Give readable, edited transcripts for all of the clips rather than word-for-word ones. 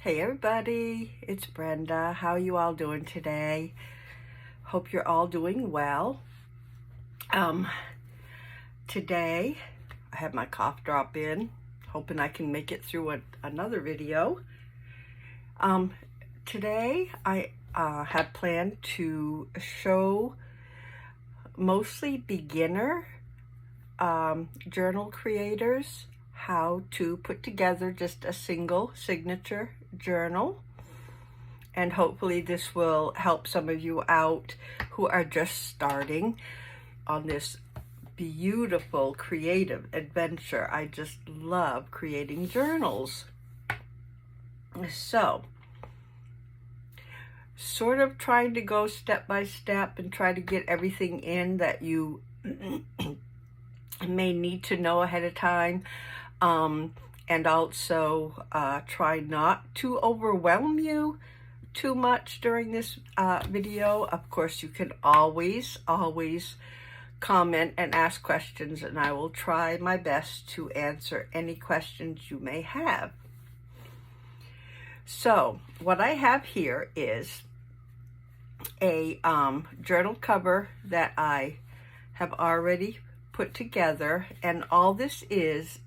Hey everybody, it's Brenda. How are you all doing today? Hope you're all doing well. Today I have my cough drop in, hoping I can make it through another video. Today I had planned to show mostly beginner journal creators how to put together just a single signature journal, and hopefully this will help some of you out who are just starting on this beautiful creative adventure. I just love creating journals. So, sort of trying to go step by step and try to get everything in that you may need to know ahead of time. And also try not to overwhelm you too much during this video. Of course, you can always comment and ask questions, and I will try my best to answer any questions you may have. So what I have here is a journal cover that I have already put together, and all this is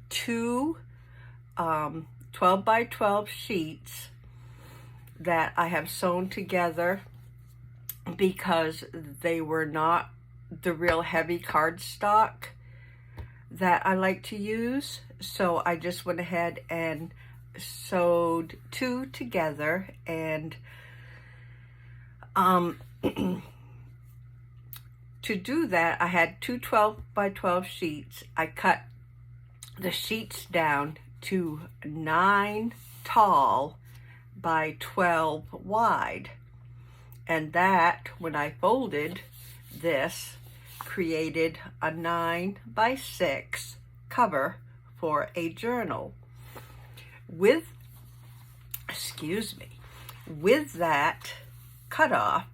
two 12 by 12 sheets that I have sewn together because they were not the real heavy cardstock that I like to use. So I just went ahead and sewed two together, and to do that, I had two 12 by 12 sheets. I cut the sheets down to 9 tall by 12 wide. And that, when I folded this, created a 9 by 6 cover for a journal. With that cutoff,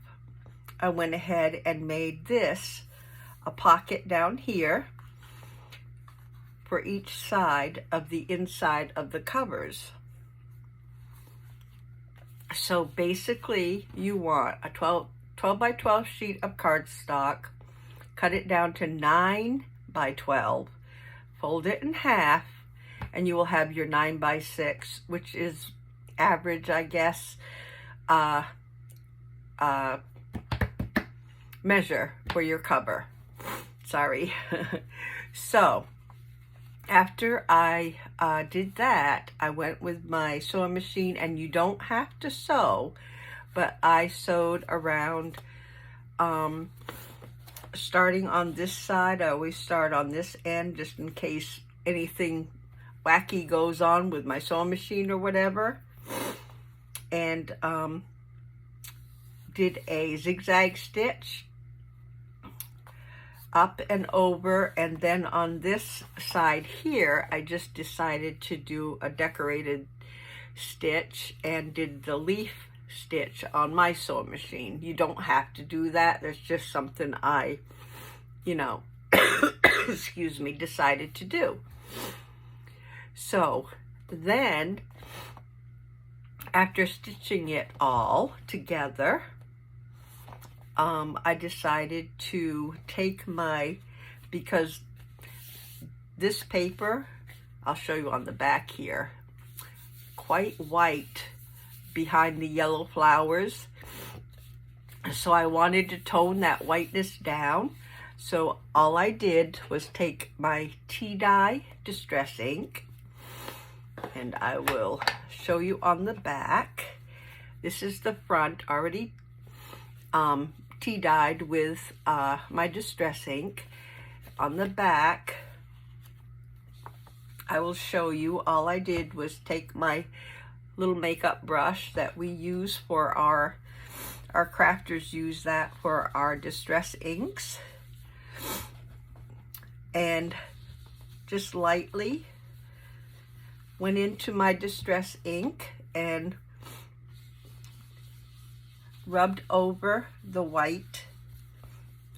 I went ahead and made this a pocket down here for each side of the inside of the covers. So basically you want a 12 by 12 sheet of cardstock, cut it down to 9 by 12, fold it in half, and you will have your 9 by 6, which is average, I guess, measure for your cover. Sorry. So after I did that, I went with my sewing machine, and you don't have to sew, but I sewed around, starting on this side. I always start on this end just in case anything wacky goes on with my sewing machine or whatever, and did a zigzag stitch up and over, and then on this side here I just decided to do a decorated stitch and did the leaf stitch on my sewing machine. You don't have to do that. That's just something I, excuse me, decided to do. So then, after stitching it all together, I decided to take because this paper, I'll show you on the back here, quite white behind the yellow flowers. So I wanted to tone that whiteness down. So all I did was take my tea dye distress ink, and I will show you on the back. This is the front, already tea dyed with my distress ink. On the back, I will show you, all I did was take my little makeup brush that we use for our crafters use that for our distress inks, and just lightly went into my distress ink and rubbed over the white,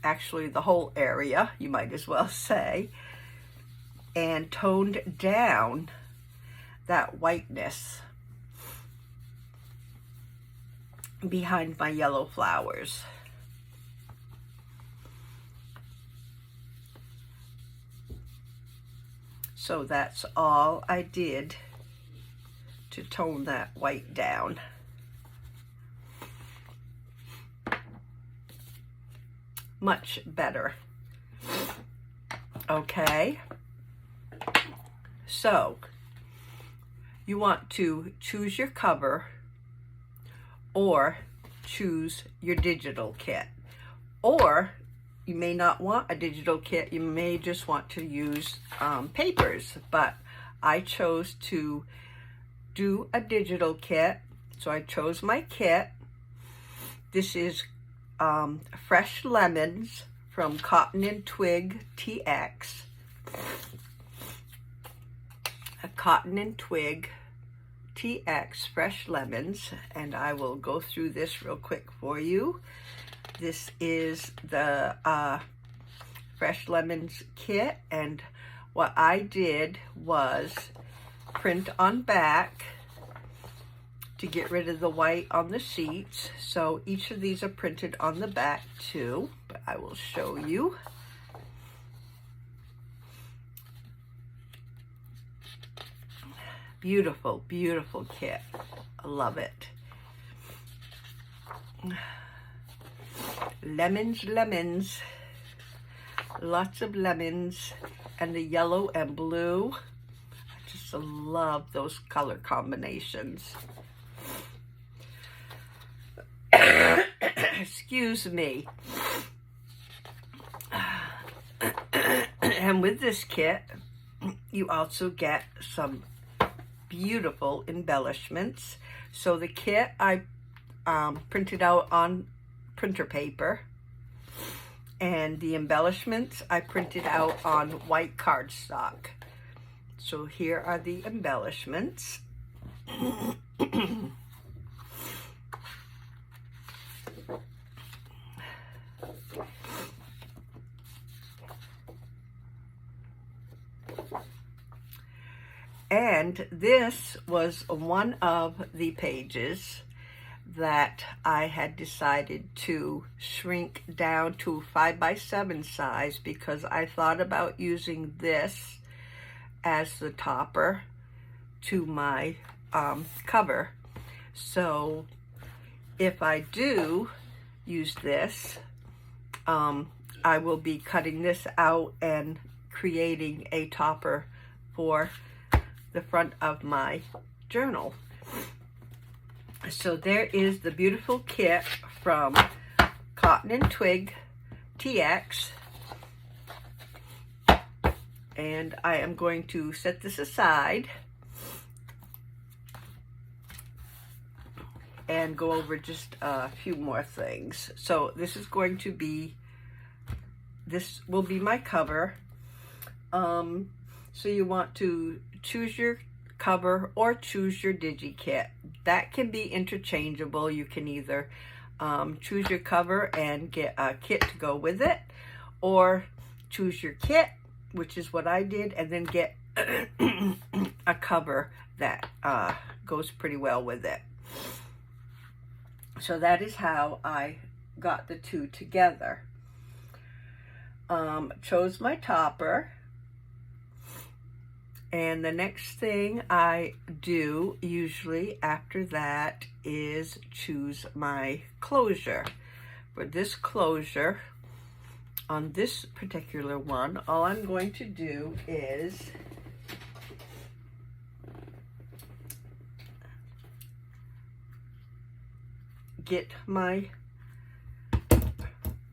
actually the whole area, you might as well say, and toned down that whiteness behind my yellow flowers. So that's all I did to tone that white down. Much better. Okay. So you want to choose your cover or choose your digital kit. Or you may not want a digital kit. You may just want to use papers, but I chose to do a digital kit. So I chose my kit. This is fresh lemons from CottonandTwigTX. A CottonandTwigTX fresh lemons, and I will go through this real quick for you. This is the fresh lemons kit, and what I did was print on back to get rid of the white on the sheets. So each of these are printed on the back too, but I will show you. Beautiful, beautiful kit. I love it. Lemons, lemons. Lots of lemons. And the yellow and blue. I just love those color combinations. Excuse me. And with this kit, you also get some beautiful embellishments. So the kit I printed out on printer paper, and the embellishments I printed out on white cardstock. So here are the embellishments. And this was one of the pages that I had decided to shrink down to 5x7 size, because I thought about using this as the topper to my cover. So if I do use this, I will be cutting this out and creating a topper for the front of my journal. So there is the beautiful kit from CottonandTwigTX, and I am going to set this aside and go over just a few more things. So this is going to be, this will be my cover. So you want to choose your cover or choose your digi kit. That can be interchangeable. You can either choose your cover and get a kit to go with it, or choose your kit, which is what I did, and then get a cover that goes pretty well with it. So that is how I got the two together. Chose my topper. And the next thing I do usually after that is choose my closure. For this closure, on this particular one, all I'm going to do is get my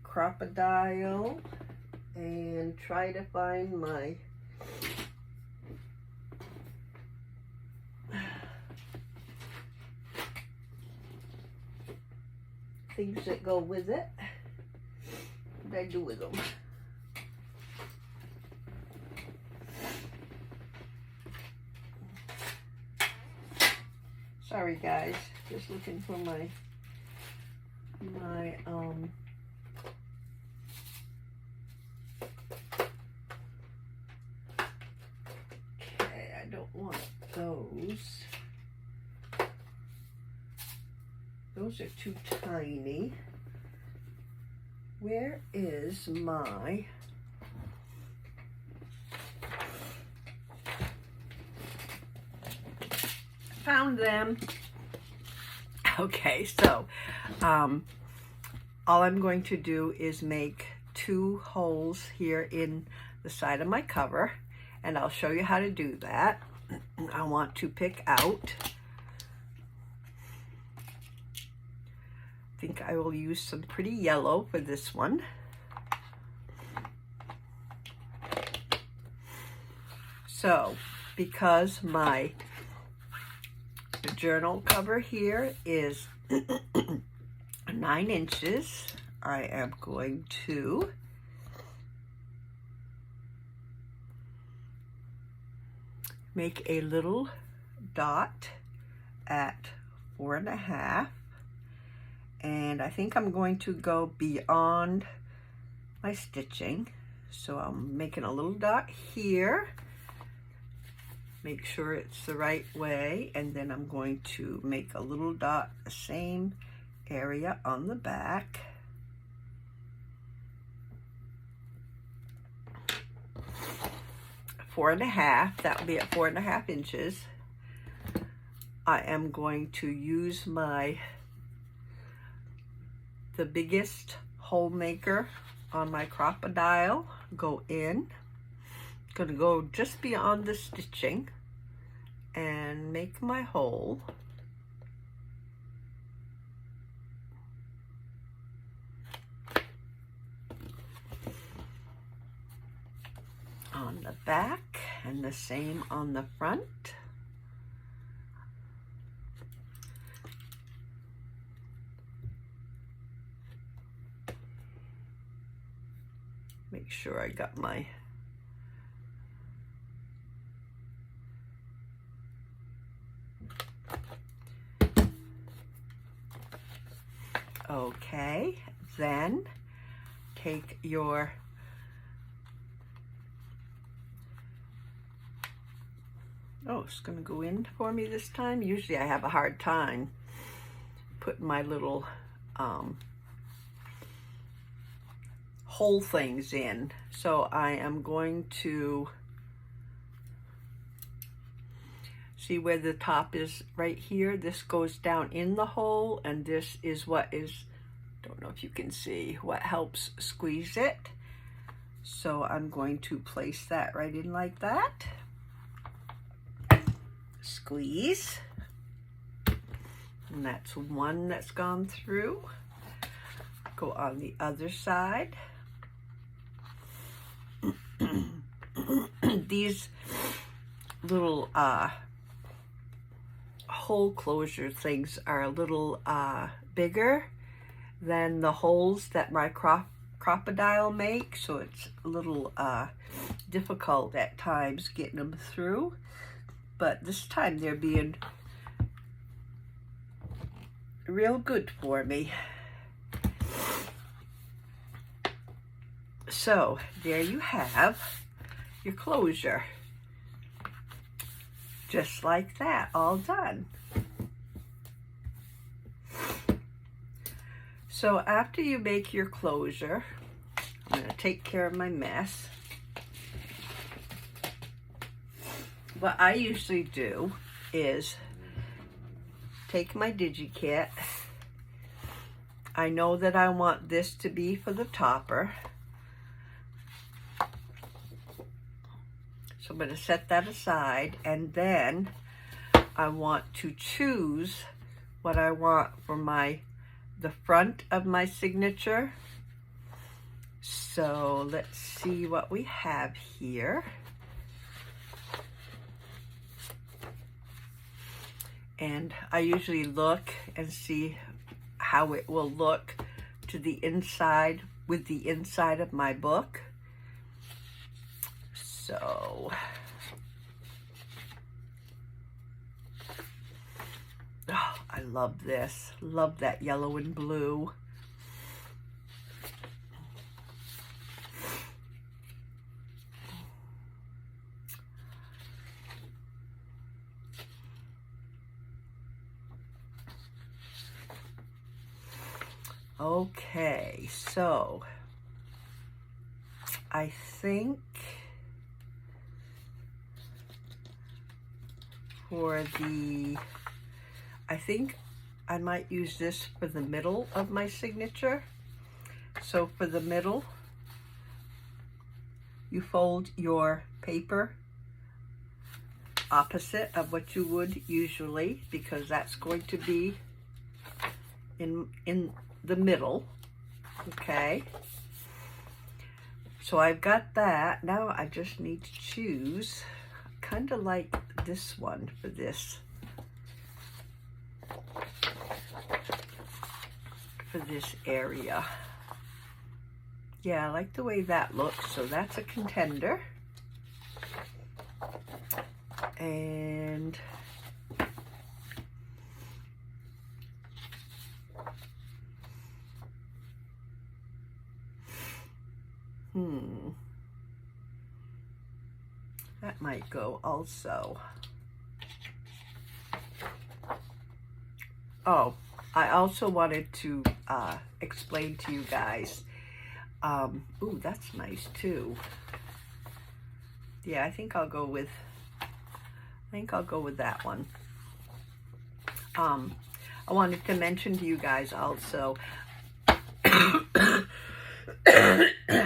crocodile and try to find my things that go with it. What did I do with them? Sorry guys, just looking for my okay, I don't want those. those are too tiny. Where is my... Found them. Okay, so all I'm going to do is make 2 holes here in the side of my cover, and I'll show you how to do that. I want to pick out, I think I will use some pretty yellow for this one. So, because my journal cover here is 9 inches, I am going to make a little dot at 4.5, and I think I'm going to go beyond my stitching. So I'm making a little dot here, make sure it's the right way, and then I'm going to make a little dot the same area on the back. Four and a half, that will be at 4.5 inches. I am going to use the biggest hole maker on my crocodile, go in, gonna go just beyond the stitching and make my hole. On the back, and the same on the front. Make sure I got my okay, then take your it's going to go in for me this time. Usually I have a hard time putting my little hole things in. So I am going to see where the top is right here. This goes down in the hole, and this is what is, don't know if you can see, what helps squeeze it. So I'm going to place that right in like that. Squeeze, and that's one that's gone through. Go on the other side. These little hole closure things are a little bigger than the holes that my crocodile make, so it's a little difficult at times getting them through. But this time they're being real good for me. So there you have your closure. Just like that, all done. So after you make your closure, I'm going to take care of my mess. What I usually do is take my DigiKit. I know that I want this to be for the topper. So I'm going to set that aside, and then I want to choose what I want for the front of my signature. So let's see what we have here. And I usually look and see how it will look to the inside with the inside of my book. So, oh, I love this. Love that yellow and blue. Okay, so I think I think I might use this for the middle of my signature. So for the middle, you fold your paper opposite of what you would usually, because that's going to be in the middle, okay? So I've got that. Now I just need to choose, kind of like this one for this area. Yeah, I like the way that looks, so that's a contender. And that might go also. Oh, I also wanted to explain to you guys. Ooh, that's nice too. Yeah, I think I'll go with that one. I wanted to mention to you guys also,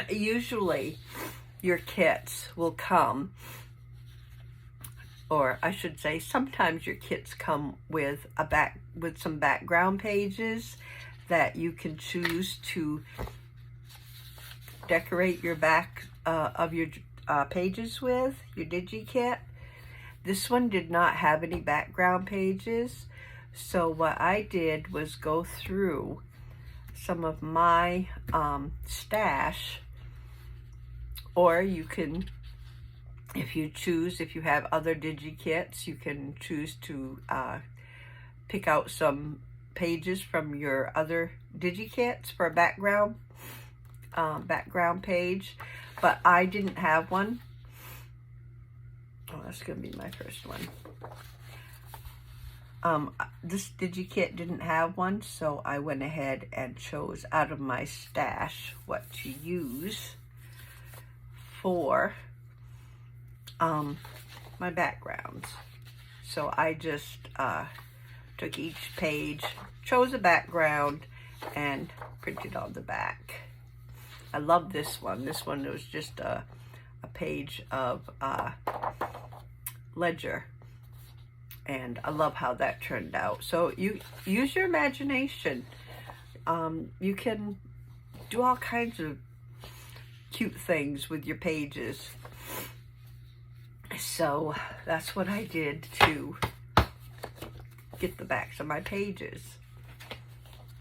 usually your kits will come, or I should say sometimes your kits come with some background pages that you can choose to decorate your back of your pages with, your DigiKit. This one did not have any background pages, so what I did was go through some of my stash, or you can, if you choose, if you have other DigiKits, you can choose to pick out some pages from your other DigiKits for a background page, but I didn't have one. Oh, that's gonna be my first one. This DigiKit didn't have one, so I went ahead and chose out of my stash what to use for my backgrounds. So I just took each page, chose a background, and printed on the back. I love this one. This one was just a page of ledger, and I love how that turned out. So you use your imagination. You can do all kinds of cute things with your pages. So that's what I did to get the backs of my pages.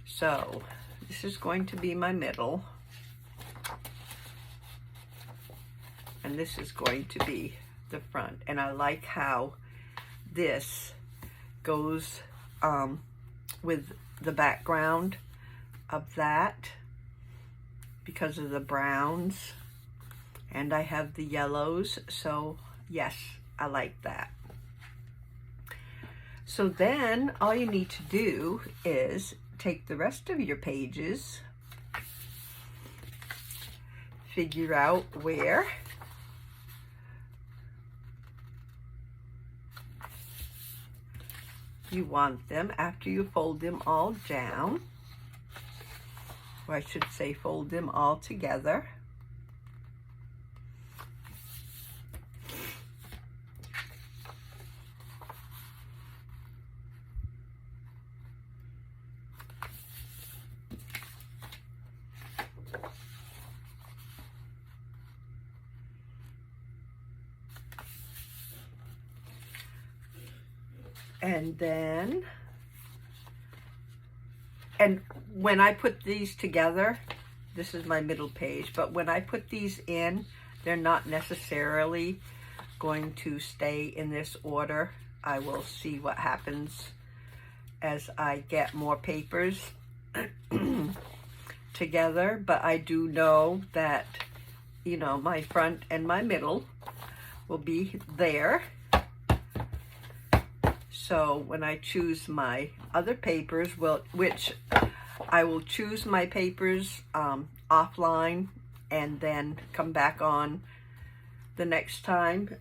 So this is going to be my middle, and this is going to be the front. And I like how this goes with the background of that because of the browns, and I have the yellows, so yes, I like that. So then all you need to do is take the rest of your pages, figure out where you want them after you fold them all down, or I should say fold them all together. And then, and when I put these together, this is my middle page, but when I put these in, they're not necessarily going to stay in this order. I will see what happens as I get more papers together, but I do know that, you know, my front and my middle will be there. So when I choose my other papers, which I will choose my papers offline and then come back on the next time.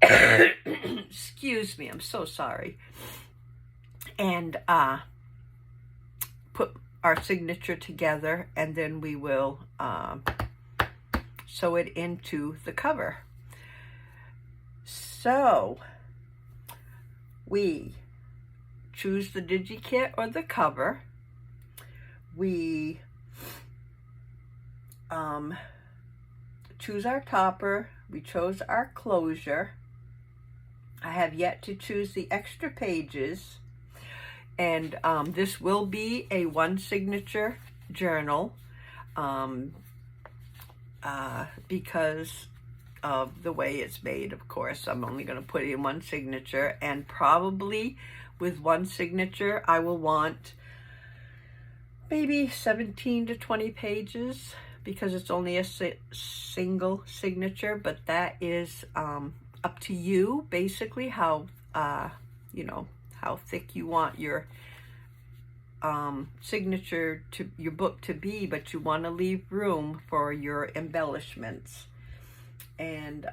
Excuse me, I'm so sorry. And put our signature together, and then we will sew it into the cover. So we choose the DigiKit or the cover. We choose our topper. We chose our closure. I have yet to choose the extra pages, and this will be a one signature journal because of the way it's made. Of course, I'm only going to put in one signature, and probably with one signature I will want maybe 17 to 20 pages because it's only a single signature, but that is up to you, basically, how you know, how thick you want your signature to your book to be, but you want to leave room for your embellishments. And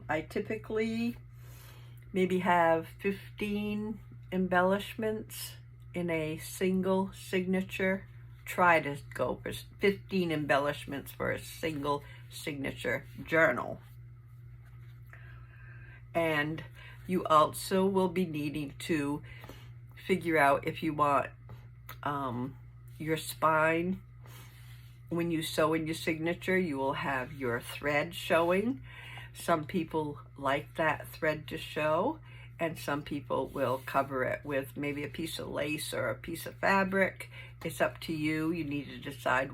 I typically maybe have 15 embellishments in a single signature. Try to go for 15 embellishments for a single signature journal. And you also will be needing to figure out if you want your spine. When you sew in your signature, you will have your thread showing. Some people like that thread to show, and some people will cover it with maybe a piece of lace or a piece of fabric. It's up to you. You need to decide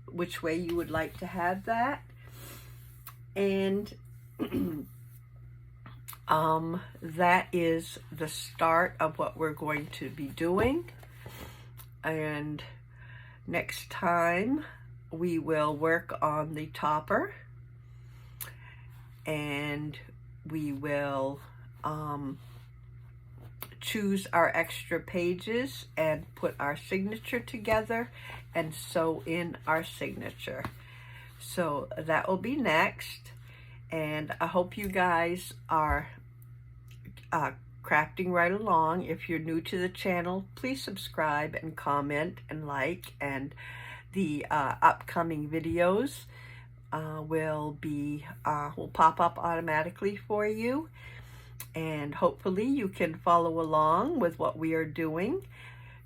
which way you would like to have that. And that is the start of what we're going to be doing. And next time we will work on the topper, and we will choose our extra pages and put our signature together and sew in our signature. So that will be next, and I hope you guys are crafting right along. If you're new to the channel, please subscribe and comment and like, and the upcoming videos will pop up automatically for you, and hopefully you can follow along with what we are doing.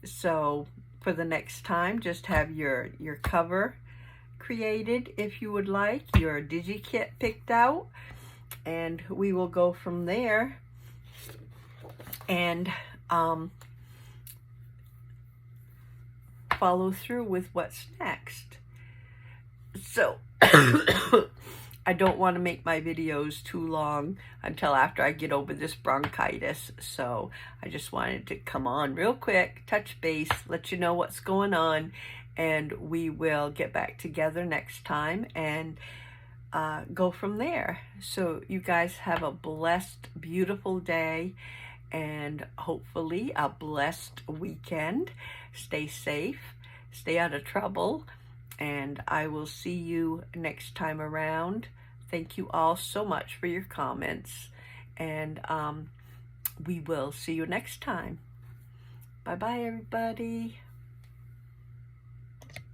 So for the next time, just have your cover created if you would like, your DigiKit picked out, and we will go from there and follow through with what's next. So I don't want to make my videos too long until after I get over this bronchitis, so I just wanted to come on real quick, touch base, let you know what's going on, and we will get back together next time and go from there. So you guys have a blessed, beautiful day, and hopefully a blessed weekend. Stay safe, stay out of trouble, and I will see you next time around. Thank you all so much for your comments, and we will see you next time. Bye-bye, everybody.